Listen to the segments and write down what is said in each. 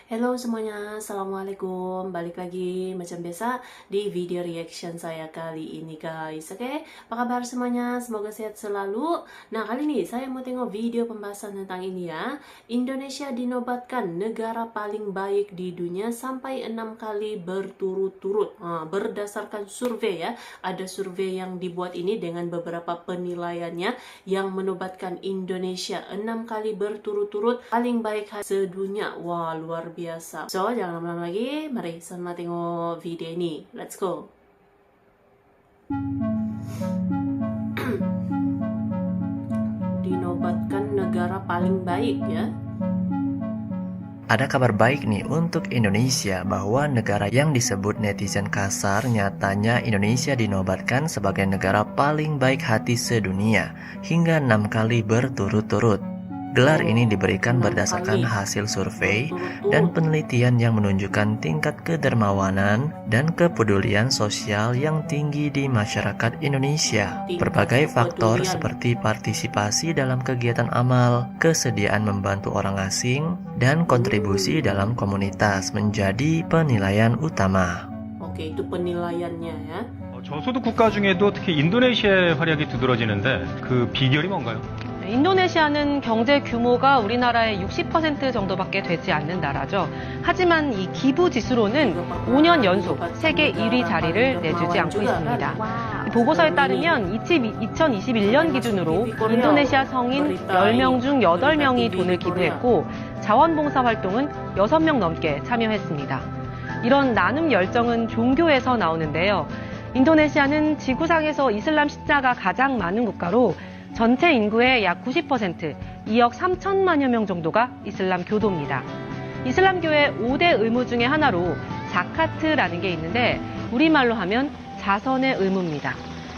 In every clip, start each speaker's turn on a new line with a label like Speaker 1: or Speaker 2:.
Speaker 1: Halo semuanya, Assalamualaikum. Balik lagi macam biasa di video reaction saya kali ini guys. Oke, apa kabar semuanya? Semoga sehat selalu. Nah, kali ini saya mau tengok video pembahasan tentang ini ya. Indonesia dinobatkan negara paling baik di dunia sampai 6 kali berturut-turut. Berdasarkan survei ya. Ada survei yang dibuat ini dengan beberapa penilaiannya yang menobatkan Indonesia 6 kali berturut-turut paling baik sedunia. Wah, luar biasa. So, jangan lama-lama lagi. Mari sama tengok video ini. Let's go. Dinobatkan negara paling baik ya.
Speaker 2: Ada kabar baik nih untuk Indonesia bahwa negara yang disebut netizen kasar nyatanya Indonesia dinobatkan sebagai negara paling baik hati sedunia hingga 6 kali berturut-turut. Gelar ini diberikan berdasarkan hasil survei dan penelitian yang menunjukkan tingkat kedermawanan dan kepedulian sosial yang tinggi di masyarakat Indonesia. Berbagai faktor seperti partisipasi dalam kegiatan amal, kesediaan membantu orang asing, dan kontribusi dalam komunitas menjadi penilaian utama.
Speaker 1: Oke, itu penilaiannya ya.
Speaker 3: 저소득 국가 중에도 특히 인도네시아의 활약이 두드러지는데 그 비결이 뭔가요?
Speaker 4: 인도네시아는 경제 규모가 우리나라의 60% 정도밖에 되지 않는 나라죠. 하지만 이 기부 지수로는 5년 연속 세계 1위 자리를 내주지 않고 있습니다. 보고서에 따르면 2021년 기준으로 인도네시아 성인 10명 중 8명이 돈을 기부했고 자원봉사 활동은 6명 넘게 참여했습니다. 이런 나눔 열정은 종교에서 나오는데요. 인도네시아는 지구상에서 이슬람 신자가 가장 많은 국가로 전체 인구의 약 90%, 2억 3천만여 명 정도가 이슬람 교도입니다. 이슬람교의 5대 의무 중에 하나로 자카트라는 게 있는데 우리말로 하면 자선의 의무입니다.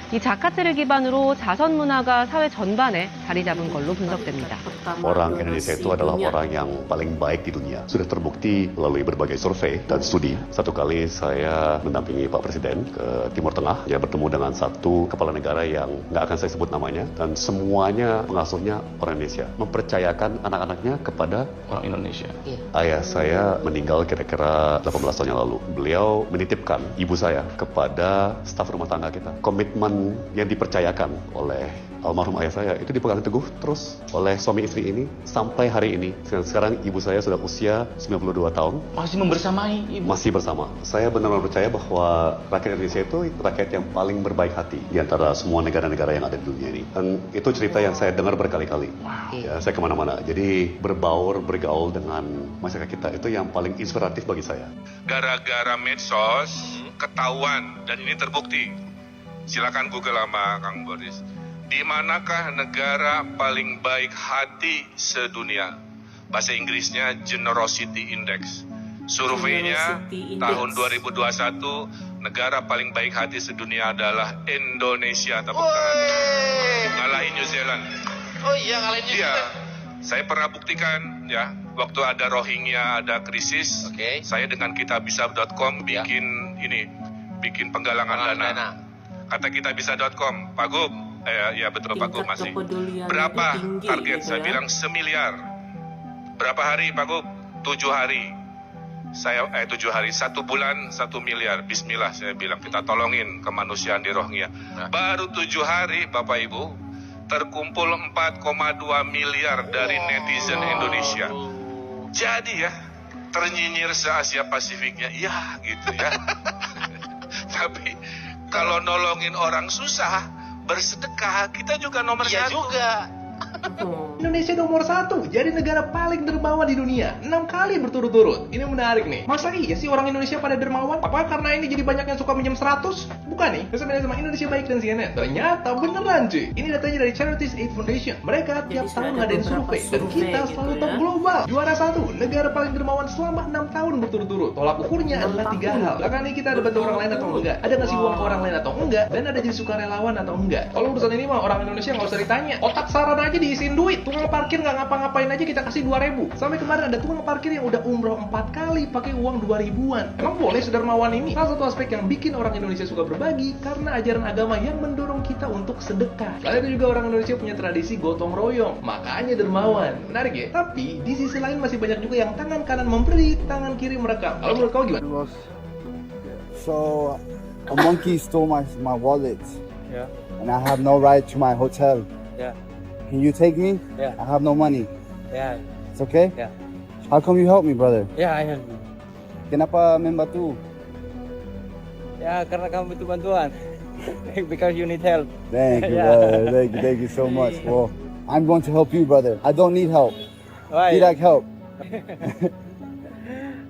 Speaker 4: 이 자카트를 기반으로 자선 문화가 사회 전반에 자리 잡은 걸로 분석됩니다.
Speaker 5: Orang Indonesia itu adalah orang yang paling baik di dunia. Sudah terbukti melalui berbagai survei dan studi. Satu kali saya mendampingi Pak Presiden ke Timur Tengah. Dia bertemu dengan satu kepala negara yang nggak akan saya sebut namanya. Dan semuanya pengasuhnya orang Indonesia. Mempercayakan anak-anaknya kepada orang Indonesia. Ayah saya meninggal kira-kira 18 tahun yang lalu. Beliau menitipkan ibu saya kepada staf rumah tangga kita. Komitmen yang dipercayakan oleh almarhum ayah saya itu dipegang teguh terus oleh suami istri ini sampai hari ini. Sekarang ibu saya sudah usia 92 tahun.
Speaker 6: Masih membersamai ibu?
Speaker 5: Masih bersama. Saya benar-benar percaya bahwa rakyat Indonesia itu rakyat yang paling berbaik hati di antara semua negara-negara yang ada di dunia ini. Dan itu cerita yang saya dengar berkali-kali. Ya, saya kemana-mana. Jadi berbaur, bergaul dengan masyarakat kita itu yang paling inspiratif bagi saya.
Speaker 7: Gara-gara medsos ketahuan dan ini terbukti. Silakan Google sama Kang Boris. Di manakah negara paling baik hati sedunia? Bahasa Inggrisnya Generosity Index. Surveinya tahun 2021, negara paling baik hati sedunia adalah Indonesia. Tepuk tangan. Ngalahin New Zealand.
Speaker 6: Oh iya, ngalahin New Zealand.
Speaker 7: Iya. Saya pernah buktikan ya, waktu ada Rohingya, ada krisis, saya dengan kitabisa.com bikin penggalangan dana. Kata kitabisa.com, Pak Gub, ya betul Pak Gub masih. Berapa target? Saya bilang 1 miliar. Berapa hari Pak Gub? 7 hari. 7 hari, 1 bulan 1 miliar. Bismillah saya bilang, kita tolongin kemanusiaan di Rohingya. Baru 7 hari Bapak Ibu, terkumpul 4,2 miliar dari netizen Indonesia. Jadi ya, ternyinyir se-Asia Pasifiknya, ya gitu ya. Tapi kalau nolongin orang susah, bersedekah, kita juga nomor satu.
Speaker 6: Juga.
Speaker 8: Indonesia nomor 1, jadi negara paling dermawan di dunia 6 kali berturut-turut. Ini menarik nih. Masa iya sih orang Indonesia pada dermawan? Apa karena ini jadi banyak yang suka minjem 100? Bukan nih, sebenarnya sama Indonesia Baik dan CNN. Ternyata beneran cuy. Ini datanya dari Charities Aid Foundation. Mereka tiap tahun ngadain survei dan kita selalu top global. Juara 1, negara paling dermawan selama 6 tahun berturut-turut. Tolak ukurnya adalah 3 hal. Bahkan nih kita ada bantu orang lain atau enggak, ada ngasih uang ke orang lain atau enggak, dan ada jadi sukarelawan atau enggak. Kalau urusan ini mah orang Indonesia nggak usah ditanya. Otak sarana aja diisiin duit. Tukang parkir nggak ngapa-ngapain aja kita kasih 2.000. Sampai kemarin ada tukang parkir yang udah umroh 4 kali pakai uang 2.000-an. Emang boleh sedermawan ini? Salah satu aspek yang bikin orang Indonesia suka berbagi karena ajaran agama yang mendorong kita untuk sedekah. Selain itu juga orang Indonesia punya tradisi gotong royong, makanya dermawan. Menarik ya? Tapi di sisi lain masih banyak juga yang tangan kanan memberi, tangan kiri merekam. Kalau menurut kau gimana?
Speaker 9: So a monkey stole my wallet.
Speaker 6: Yeah.
Speaker 9: And I have no right to my hotel.
Speaker 6: Yeah.
Speaker 9: Can you take me?
Speaker 6: Yeah.
Speaker 9: I have no money.
Speaker 6: Yeah.
Speaker 9: It's okay?
Speaker 6: Yeah.
Speaker 9: How come you help me, brother?
Speaker 6: Ya, I help you.
Speaker 9: Kenapa membantu?
Speaker 6: Ya, karena kamu butuh bantuan. Because you need help.
Speaker 9: Thank you,
Speaker 6: Yeah.
Speaker 9: brother. Thank you so much. Well, I'm going to help you, brother. I don't need help.
Speaker 6: Why?
Speaker 9: Tidak help.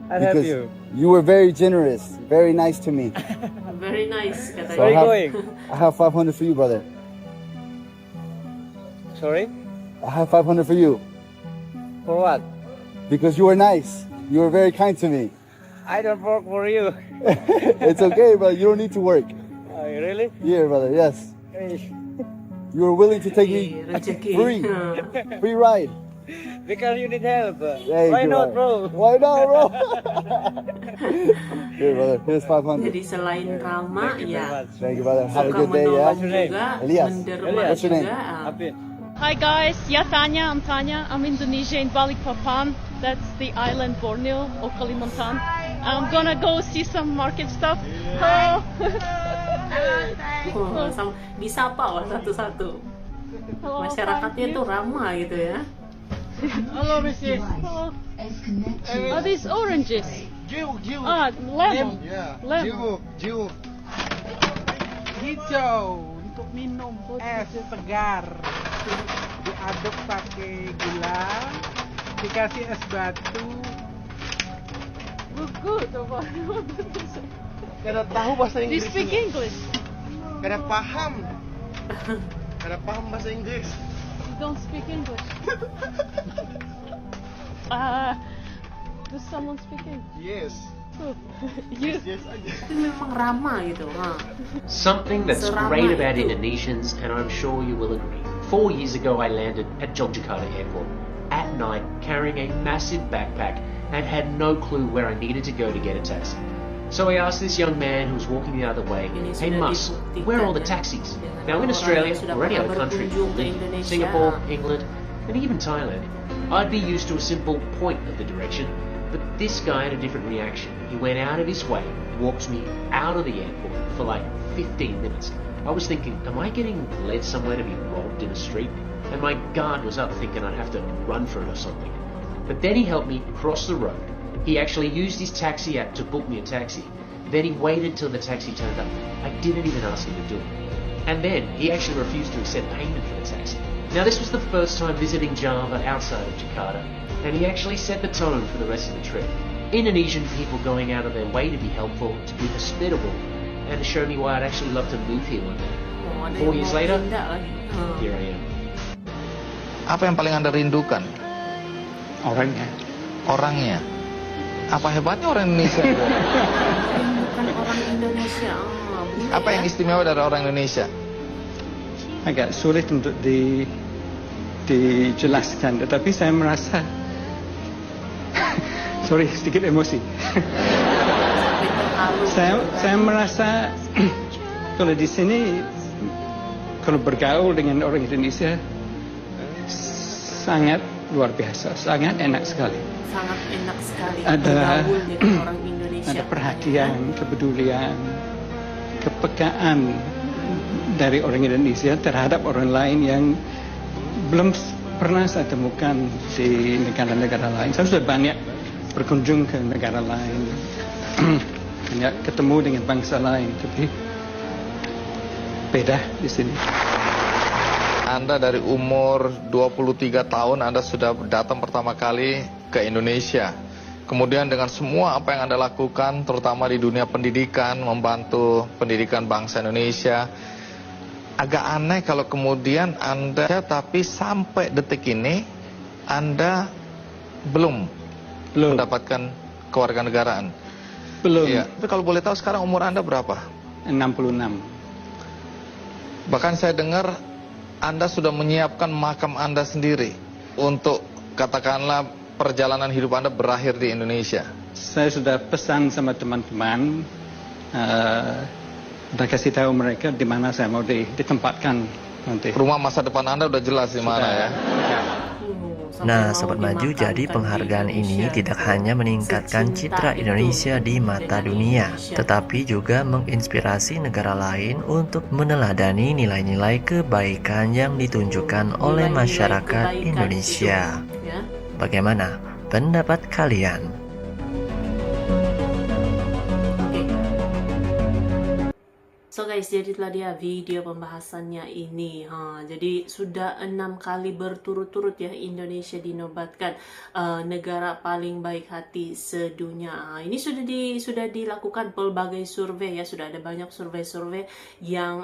Speaker 6: I'll help
Speaker 9: Because
Speaker 6: you.
Speaker 9: you were very generous, very nice to me.
Speaker 1: Very nice
Speaker 9: So
Speaker 1: katanya.
Speaker 6: Where are you
Speaker 9: have-
Speaker 6: going?
Speaker 9: I have 500 for you, brother.
Speaker 6: Sorry?
Speaker 9: I have 500 for you
Speaker 6: For what?
Speaker 9: because you were nice. You were very kind to me.
Speaker 6: I don't work for you.
Speaker 9: It's okay, brother. You don't need to work.
Speaker 6: Oh, really?
Speaker 9: Here, brother. Yes. You were willing to take me
Speaker 1: Rezeki.
Speaker 9: free, free ride.
Speaker 6: Because you need help.
Speaker 9: Thank
Speaker 6: Why
Speaker 9: you,
Speaker 6: not,
Speaker 9: brother.
Speaker 6: bro?
Speaker 9: Why not, bro? Here, brother. Here's 500.
Speaker 1: Jadi selain ramah,
Speaker 6: Thank you very
Speaker 1: ya
Speaker 6: much.
Speaker 9: Thank you, brother. Have a
Speaker 1: suka
Speaker 9: good day, yeah.
Speaker 1: menolong juga,
Speaker 9: Elias.
Speaker 1: menderma
Speaker 9: What's your name?
Speaker 1: juga.
Speaker 6: Apin.
Speaker 10: Hi guys, Tanya. I'm Tanya. I'm Indonesia in Balikpapan. That's the island Borneo or Kalimantan. I'm gonna go see some market stuff. Oh.
Speaker 1: Oh, sama disapa lah satu-satu.
Speaker 10: Hello,
Speaker 1: Masyarakatnya
Speaker 10: thank
Speaker 1: tuh
Speaker 10: you.
Speaker 1: ramah gitu ya.
Speaker 10: Hello, Missy. Oh. Are these oranges? Ah, lemon. Lemon.
Speaker 11: Hijau untuk minum es segar, diaduk pakai gula, dikasih es batu.
Speaker 10: Good.
Speaker 11: Kada tahu bahasa
Speaker 10: Do you speak English?
Speaker 11: Kada paham. Kada paham bahasa Inggris.
Speaker 10: You don't speak English. Does someone speak English?
Speaker 11: Yes.
Speaker 10: Who? You.
Speaker 11: Yes aja.
Speaker 1: Itu memang ramah gitu. Nah.
Speaker 12: Something that's
Speaker 1: Seramah
Speaker 12: great about
Speaker 1: itu.
Speaker 12: Indonesians, and I'm sure you will agree. 4 years ago, I landed at Yogyakarta Airport at night carrying a massive backpack and had no clue where I needed to go to get a taxi. So I asked this young man who was walking the other way,
Speaker 1: Ini
Speaker 12: "Hey
Speaker 1: sudah
Speaker 12: Mus,
Speaker 1: dibuktikan
Speaker 12: where are all the
Speaker 1: ya.
Speaker 12: taxis?"
Speaker 1: Dengan
Speaker 12: Now in
Speaker 1: orang
Speaker 12: Australia,
Speaker 1: yang sudah
Speaker 12: or any
Speaker 1: pernah
Speaker 12: other country,
Speaker 1: berkunjung ke Indonesia.
Speaker 12: Singapore, England, and even Thailand, I'd be used to a simple point of the direction, but this guy had a different reaction. He went out of his way, walked me out of the airport for like 15 minutes. I was thinking, am I getting led somewhere to be robbed in a street? And my guard was up thinking I'd have to run for it or something. But then he helped me cross the road. He actually used his taxi app to book me a taxi. Then he waited till the taxi turned up. I didn't even ask him to do it. And then he actually refused to accept payment for the taxi. Now this was the first time visiting Java outside of Jakarta, and he actually set the tone for the rest of the trip. Indonesian people going out of their way to be helpful, to be hospitable, and to show me why I'd actually love to move here one day.
Speaker 1: Oh, ada
Speaker 12: 4
Speaker 1: yang
Speaker 12: years
Speaker 1: mau
Speaker 12: later,
Speaker 1: pindah lagi.
Speaker 12: here I am.
Speaker 13: Apa yang paling Anda rindukan?
Speaker 11: Orangnya.
Speaker 13: Orangnya. Apa hebatnya orang Indonesia?
Speaker 1: Bukan orang Indonesia. Bener
Speaker 13: Apa yang
Speaker 1: ya?
Speaker 13: istimewa dari orang Indonesia?
Speaker 11: Agak sulit untuk dijelaskan, tetapi saya merasa sorry, sedikit emosi. saya merasa kalau di sini kalau bergaul dengan orang Indonesia sangat luar biasa, sangat enak sekali.
Speaker 1: Sangat enak sekali
Speaker 11: Ada
Speaker 1: bergaul dengan orang Indonesia.
Speaker 11: ada perhatian, kepedulian, kepekaan dari orang Indonesia terhadap orang lain yang belum pernah saya temukan di negara-negara lain. Saya sudah banyak berkunjung ke negara lain, banyak ketemu dengan bangsa lain, tapi beda di sini.
Speaker 13: Anda dari umur 23 tahun Anda sudah datang pertama kali ke Indonesia. Kemudian dengan semua apa yang Anda lakukan, terutama di dunia pendidikan, membantu pendidikan bangsa Indonesia, agak aneh kalau kemudian Anda, tapi sampai detik ini Anda belum mendapatkan kewarganegaraan.
Speaker 11: Belum.
Speaker 13: Iya. Tapi kalau boleh tahu sekarang umur Anda berapa?
Speaker 11: 66.
Speaker 13: Bahkan saya dengar Anda sudah menyiapkan makam Anda sendiri untuk katakanlah perjalanan hidup Anda berakhir di Indonesia?
Speaker 11: Saya sudah pesan sama teman-teman, dan kasih tahu mereka di mana saya mau ditempatkan nanti.
Speaker 13: Rumah masa depan Anda udah jelas di mana ya?
Speaker 2: Nah, Sobat Maju, jadi penghargaan ini tidak hanya meningkatkan citra Indonesia di mata dunia, tetapi juga menginspirasi negara lain untuk meneladani nilai-nilai kebaikan yang ditunjukkan oleh masyarakat Indonesia. Bagaimana pendapat kalian?
Speaker 1: So guys, jadi itulah dia video pembahasannya ini. Jadi sudah 6 kali berturut-turut ya Indonesia dinobatkan negara paling baik hati sedunia. Ini sudah dilakukan pelbagai survei ya, sudah ada banyak survei-survei yang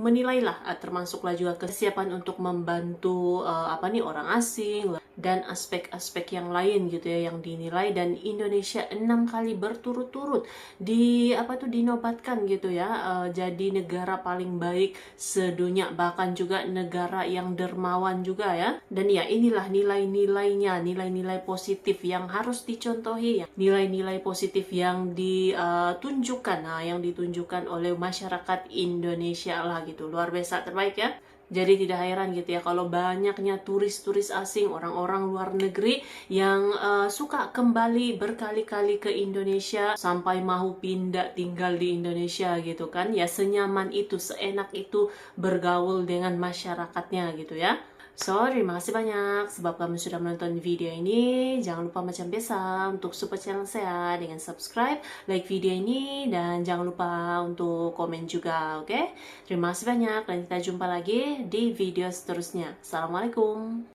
Speaker 1: menilai lah, termasuklah juga kesiapan untuk membantu orang asing dan aspek-aspek yang lain gitu ya yang dinilai, dan Indonesia 6 kali berturut-turut dinobatkan gitu ya. Jadi negara paling baik sedunia, bahkan juga negara yang dermawan juga ya. Dan ya inilah nilai-nilainya, nilai-nilai positif yang harus dicontohi ya, nilai-nilai positif yang ditunjukkan, yang ditunjukkan oleh masyarakat Indonesia lah gitu, luar biasa, terbaik ya. Jadi tidak heran gitu ya kalau banyaknya turis-turis asing, orang-orang luar negeri yang suka kembali berkali-kali ke Indonesia sampai mau pindah tinggal di Indonesia gitu kan. Ya senyaman itu, seenak itu bergaul dengan masyarakatnya gitu ya. So, terima kasih banyak sebab kamu sudah menonton video ini. Jangan lupa macam biasa untuk support channel saya dengan subscribe, like video ini, dan jangan lupa untuk komen juga, oke? Terima kasih banyak dan kita jumpa lagi di video seterusnya. Assalamualaikum.